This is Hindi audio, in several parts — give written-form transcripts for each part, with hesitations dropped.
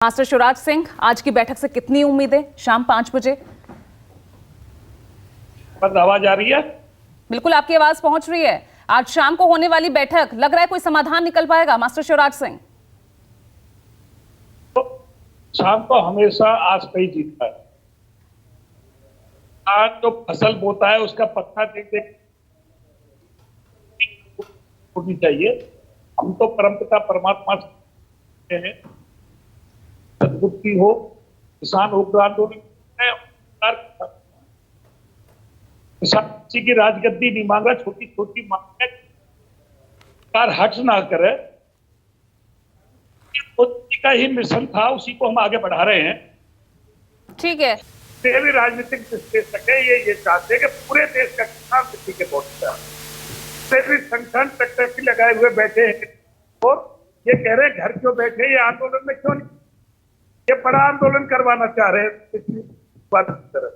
मास्टर शिवराज सिंह, आज की बैठक से कितनी उम्मीदें? शाम 5 बजे बस आवाज आ रही है? बिल्कुल आपकी आवाज पहुंच रही है। आज शाम को होने वाली बैठक, लग रहा है कोई समाधान निकल पाएगा मास्टर शिवराज सिंह? तो शाम को हमेशा आज पे ही जीतता है। आज जो फसल बोता है उसका पत्ता देख देख होनी चाहिए। हम तो परमपिता परमात्मा से हैं, सद्बुद्धि हो, किसान उग्र आंदोलन में किसान किसी की राजगद्दी नहीं मांगा, छोटी छोटी मांग है, सरकार हट ना करे। का ही मिशन था, उसी को हम आगे बढ़ा रहे हैं। ठीक है, भी राजनीतिक विश्लेषक है ये चाहते हैं कि पूरे देश का किसान किसी के वोट पे भी संगठन टकटकी लगाए हुए बैठे हैं और ये कह रहे हैं घर क्यों बैठे, ये आंदोलन में क्यों नहीं, ये बड़ा आंदोलन करवाना चाह रहे हैं पिछली बार की तरह।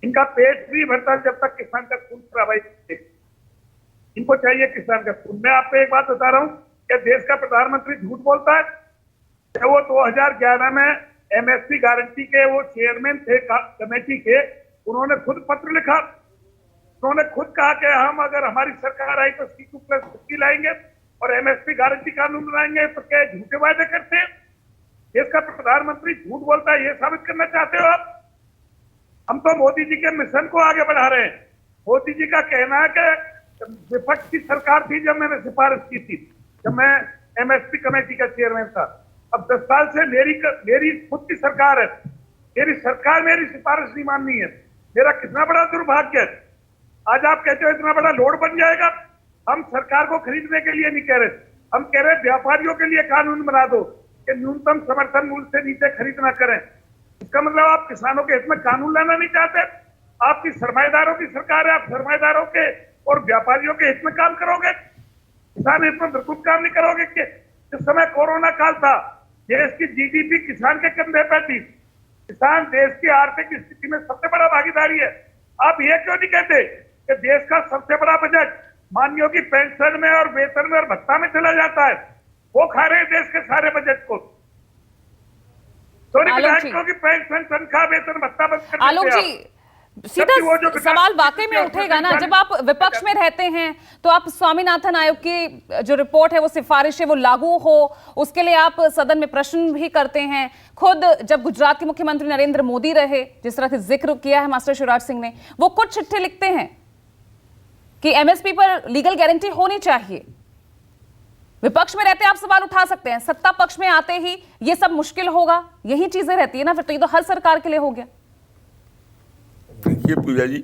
इनका पेट नहीं भरता जब तक किसान का खून प्रवाहित। इनको चाहिए किसान का खून। मैं आपको एक बात बता रहा हूँ कि देश का प्रधानमंत्री झूठ बोलता है। वो 2011 में एमएसपी गारंटी के वो चेयरमैन थे कमेटी के, उन्होंने खुद पत्र लिखा। उन्होंने खुद कहा कि हम अगर हमारी सरकार आई तो C2+ लाएंगे और एमएसपी गारंटी कानून लाएंगे। तो क्या झूठे वादे करते हैं? देश का प्रधानमंत्री झूठ बोलता है, ये साबित करना चाहते हो आप? हम तो मोदी जी के मिशन को आगे बढ़ा रहे हैं। मोदी जी का कहना है कि विपक्ष की सरकार थी जब मैंने सिफारिश की थी, जब मैं एमएसपी कमेटी का चेयरमैन था। अब 10 साल से मेरी खुद की सरकार है, मेरी सरकार मेरी सिफारिश नहीं माननी है। मेरा कितना बड़ा दुर्भाग्य है। आज आप कहते हो इतना बड़ा लोड बन जाएगा। हम सरकार को खरीदने के लिए नहीं कह रहे, हम कह रहे व्यापारियों के लिए कानून बना दो कि न्यूनतम समर्थन मूल्य से नीचे खरीद ना करें। इसका मतलब आप किसानों के हित में कानून लाना नहीं चाहते। आपकी सरमाएदारों की सरकार है, आप सरमाएदारों के और व्यापारियों के हित में काम करोगे, किसान हित में बिल्कुल काम नहीं करोगे। जिस समय कोरोना काल था, देश की जीडीपी किसान के कंधे पर थी। किसान देश की आर्थिक स्थिति में सबसे बड़ा भागीदारी है। आप ये क्यों नहीं कहते कि देश का सबसे बड़ा बजट मानियों की पेंशन में और वेतन में और भत्ता में चला जाता है? वो खा रहे हैं देश के सारे बजट को। विधायकों की पेंशन, तनख्वाह, वेतन, भत्ता बंद कर आलोक जी, सीधा सवाल वाकई में उठेगा ना, जब आप विपक्ष में रहते हैं तो आप स्वामीनाथन आयोग की जो रिपोर्ट है, वो सिफारिश है, वो लागू हो, उसके लिए आप सदन में प्रश्न भी करते हैं। खुद जब गुजरात के मुख्यमंत्री नरेंद्र मोदी रहे, जिस तरह से जिक्र किया है मास्टर शिवराज सिंह ने, वो कुछ चिट्ठे लिखते हैं कि एमएसपी पर लीगल गारंटी होनी चाहिए। विपक्ष में रहते आप सवाल उठा सकते हैं, सत्ता पक्ष में आते ही ये सब मुश्किल होगा, यही चीजें रहती है ना। फिर तो ये तो हर सरकार के लिए हो गया। देखिए पूजा जी,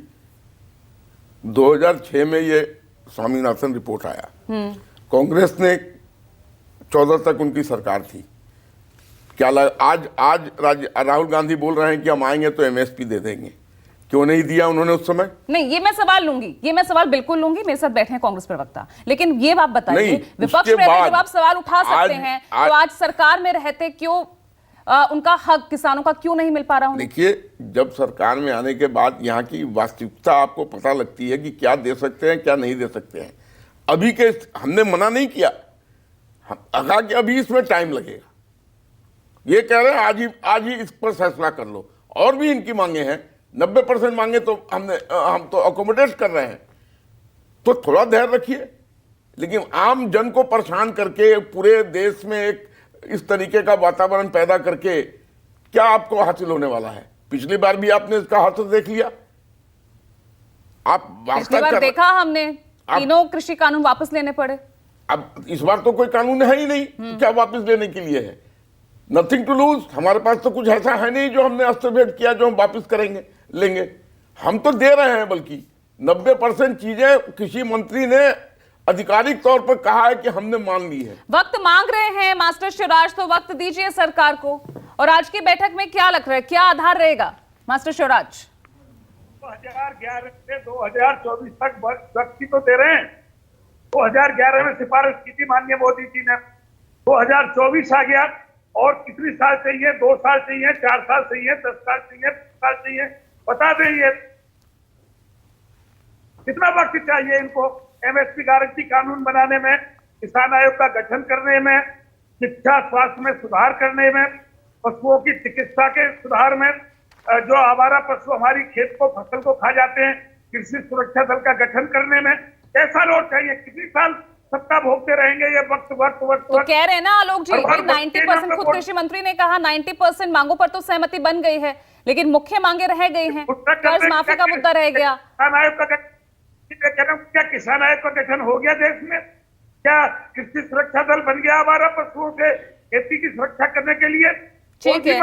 2006 में ये स्वामीनाथन रिपोर्ट आया। कांग्रेस ने 14 तक उनकी सरकार थी। क्या आज राहुल गांधी बोल रहे हैं कि हम आएंगे तो एमएसपी दे देंगे। क्यों नहीं दिया उन्होंने उस समय? नहीं, ये मैं सवाल लूंगी, ये मैं सवाल बिल्कुल लूंगी। मेरे साथ बैठे हैं कांग्रेस प्रवक्ता, लेकिन ये बात बताइए, विपक्ष में रहते जब आप सवाल उठा सकते हैं तो आज सरकार में रहते क्यों उनका हक किसानों का क्यों नहीं मिल पा रहा? देखिए, जब सरकार में आने के बाद यहाँ की वास्तविकता आपको पता लगती है कि क्या दे सकते हैं, क्या नहीं दे सकते हैं। अभी के हमने मना नहीं किया, कहा कि अभी इसमें टाइम लगेगा। ये कह रहे हैं आज ही इस पर फैसला कर लो। और भी इनकी मांगे हैं, 90% मांगे तो हम तो अकोमोडेट कर रहे हैं। तो थोड़ा धैर्य रखिए। लेकिन आम जन को परेशान करके पूरे देश में एक इस तरीके का वातावरण पैदा करके क्या आपको हासिल होने वाला है? पिछली बार भी आपने इसका हासिल देख लिया। आप पिछली बार देखा हमने, तीनों कृषि कानून वापस लेने पड़े। अब इस बार तो कोई कानून है ही नहीं, क्या वापस लेने के लिए है? Nothing to lose. हमारे पास तो कुछ ऐसा है नहीं जो हमने अस्त्र किया जो हम वापस करेंगे लेंगे। हम तो दे रहे हैं, बल्कि 90% चीजें कृषि मंत्री ने आधिकारिक तौर पर कहा है कि हमने मान ली है। वक्त मांग रहे हैं मास्टर शिवराज, तो वक्त दीजिए सरकार को। और आज की बैठक में क्या लग रहा है, क्या आधार रहेगा मास्टर शिवराज? 2011 से 2024 तक वक्त की तो दे रहे हैं। 2011 में सिफारिश की थी माननीय मोदी जी ने, 2024 आ गया और कितनी साल चाहिए? 2 साल चाहिए, 4 साल चाहिए, 10 साल चाहिए, 20 साल चाहिए? बता दें कितना वक्त चाहिए इनको एमएसपी गारंटी कानून बनाने में, किसान आयोग का गठन करने में, शिक्षा स्वास्थ्य में सुधार करने में, पशुओं की चिकित्सा के सुधार में, जो आवारा पशु हमारी खेत को फसल को खा जाते हैं, कृषि सुरक्षा दल का गठन करने में कैसा लोड चाहिए? किसी साल सत्ता भोगते रहेंगे ये वक्त वक्त वक्त तो वक्त। कह रहे हैं ना आलोक जी हर बार कि 90% खुद कृषि मंत्री ने कहा 90% मांगों पर तो सहमति बन गई है, लेकिन मुख्य मांगे रह गई हैं। कर्ज माफी का मुद्दा रह गया। किसान आयोग का क्या किसान आयोग का गठन हो गया देश में? क्या कृषि सुरक्षा दल बन गया आवारा पशुओं से खेती की सुरक्षा करने के लिए? ठीक है।